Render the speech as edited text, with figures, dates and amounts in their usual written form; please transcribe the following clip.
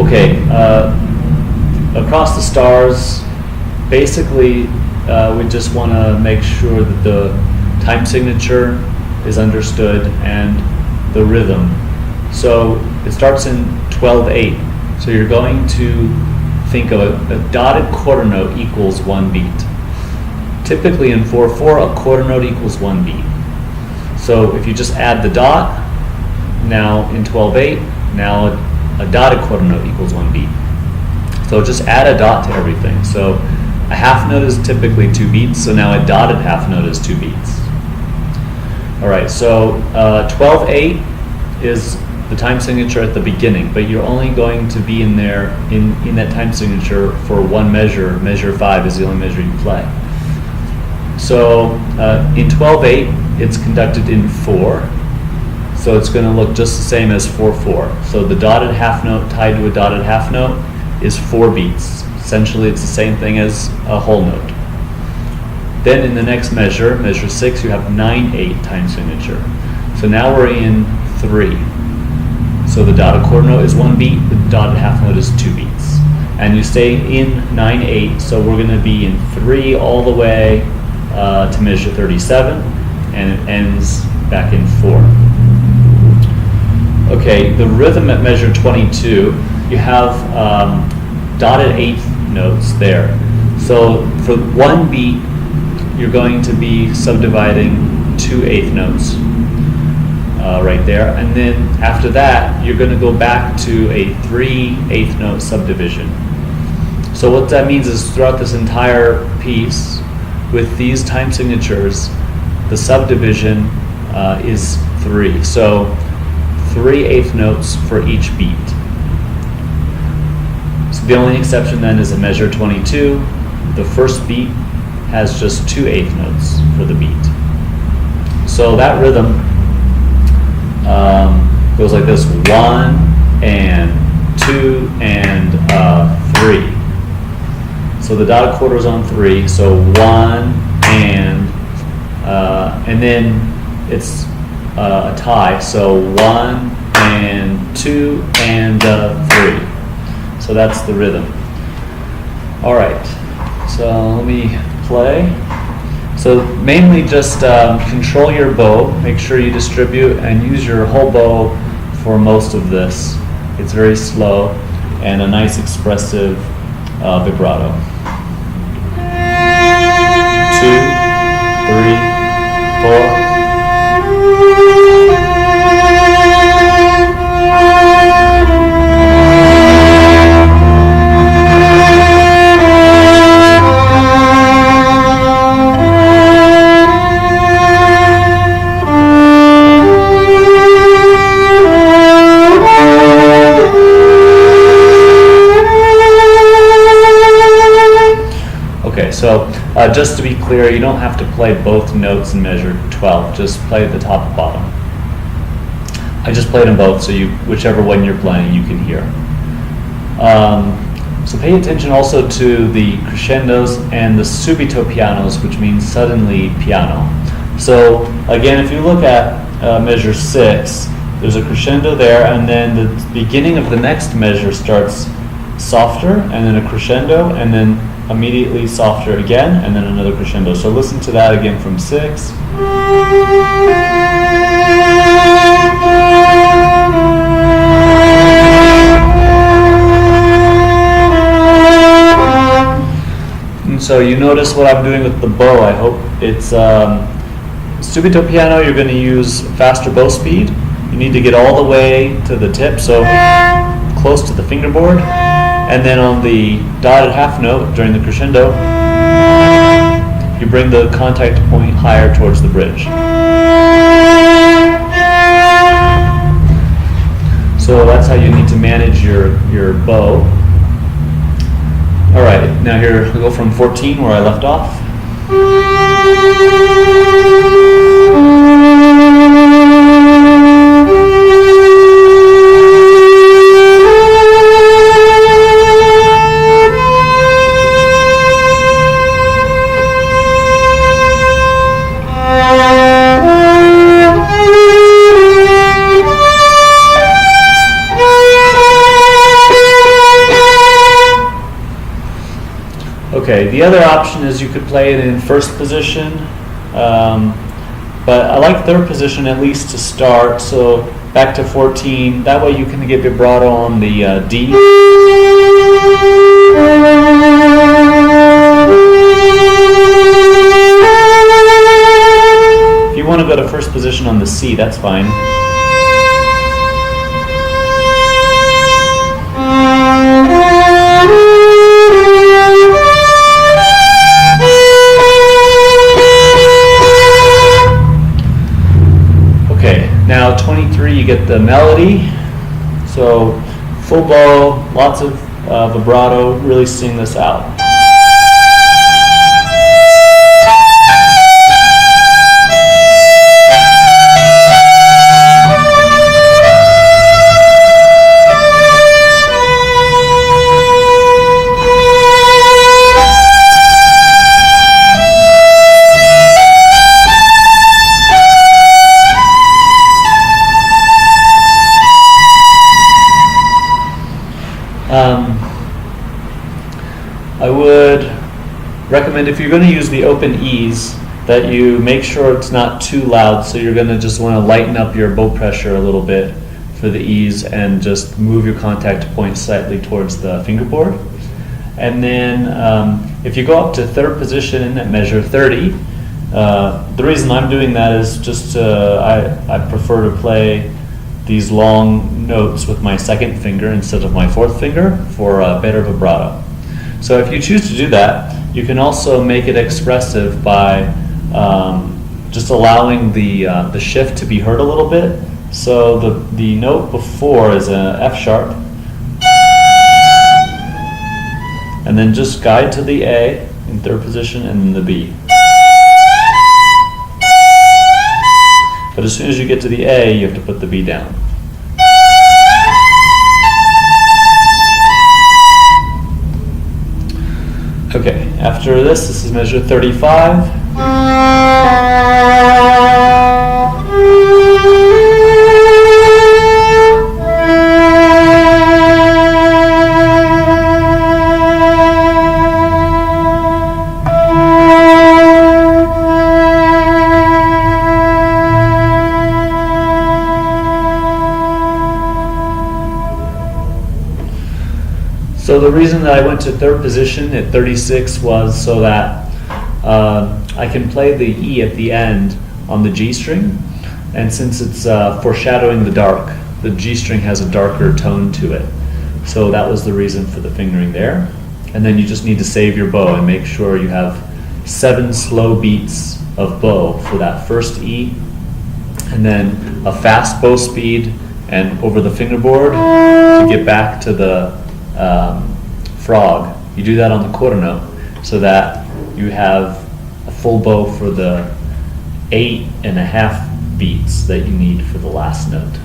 Okay, across the stars, basically we just want to make sure that the time signature is understood and the rhythm. So it starts in 12/8. So you're going to think of a dotted quarter note equals one beat. Typically in 4/4, a quarter note equals one beat. So if you just add the dot, now in 12/8, now a dotted quarter note equals one beat. So just add a dot to everything. So a half note is typically 2 beats, so now a dotted half note is 2 beats. All right, so 12/8 is the time signature at the beginning, but you're only going to be in there in that time signature for one measure. Measure 5 is the only measure you play. So in 12/8, it's conducted in 4. So it's going to look just the same as 4/4. So the dotted half note tied to a dotted half note is 4 beats. Essentially, it's the same thing as a whole note. Then in the next measure, measure 6, you have 9/8 time signature. So now we're in 3. So the dotted quarter note is 1 beat, the dotted half note is 2 beats. And you stay in 9/8, so we're going to be in 3 all the way to measure 37, and it ends back in 4. Okay, the rhythm at measure 22, you have dotted eighth notes there. So for 1 beat, you're going to be subdividing 2 eighth notes right there. And then after that, you're going to go back to a 3 eighth note subdivision. So what that means is throughout this entire piece, with these time signatures, the subdivision is 3. So 3 eighth notes for each beat. So the only exception then is a measure 22. The first beat has just 2 eighth notes for the beat. So that rhythm goes like this: 1 and 2 and 3. So the dotted quarter is on 3. So 1 and then it's a tie. So 1 and 2 and 3. So that's the rhythm. All right. So let me play. So mainly just control your bow. Make sure you distribute and use your whole bow for most of this. It's very slow and a nice expressive vibrato. 2, 3, 4. So just to be clear, you don't have to play both notes in measure 12. Just play the top and bottom. I just played them both, so whichever one you're playing, you can hear. So pay attention also to the crescendos and the subito pianos, which means suddenly piano. So again, if you look at measure 6, there's a crescendo there, and then the beginning of the next measure starts softer, and then a crescendo, and then immediately softer again, and then another crescendo. So listen to that again from 6. And so you notice what I'm doing with the bow. I hope it's subito piano. You're going to use faster bow speed. You need to get all the way to the tip, so close to the fingerboard. And then on the dotted half note during the crescendo, you bring the contact point higher towards the bridge. So that's how you need to manage your bow. All right, now here we go from 14 where I left off. Okay, the other option is you could play it in first position, but I like third position at least to start, so back to 14, that way you can get vibrato on the D. If you want to go to first position on the C, that's fine. Now 23, you get the melody. So full bow, lots of vibrato, really sing this out. I would recommend, if you're going to use the open E's, that you make sure it's not too loud, so you're going to just want to lighten up your bow pressure a little bit for the E's and just move your contact point slightly towards the fingerboard. And then if you go up to third position at measure 30, the reason I'm doing that is just I prefer to play these long notes with my second finger instead of my fourth finger for better vibrato. So if you choose to do that, you can also make it expressive by just allowing the shift to be heard a little bit. So the note before is an F sharp, and then just guide to the A in third position and then the B. But as soon as you get to the A, you have to put the B down. Okay, after this is measure 35. So the reason that I went to third position at 36 was so that I can play the E at the end on the G string, and since it's foreshadowing the dark, the G string has a darker tone to it. So that was the reason for the fingering there. And then you just need to save your bow and make sure you have 7 slow beats of bow for that first E, and then a fast bow speed and over the fingerboard to get back to the frog. You do that on the quarter note so that you have a full bow for the 8.5 beats that you need for the last note.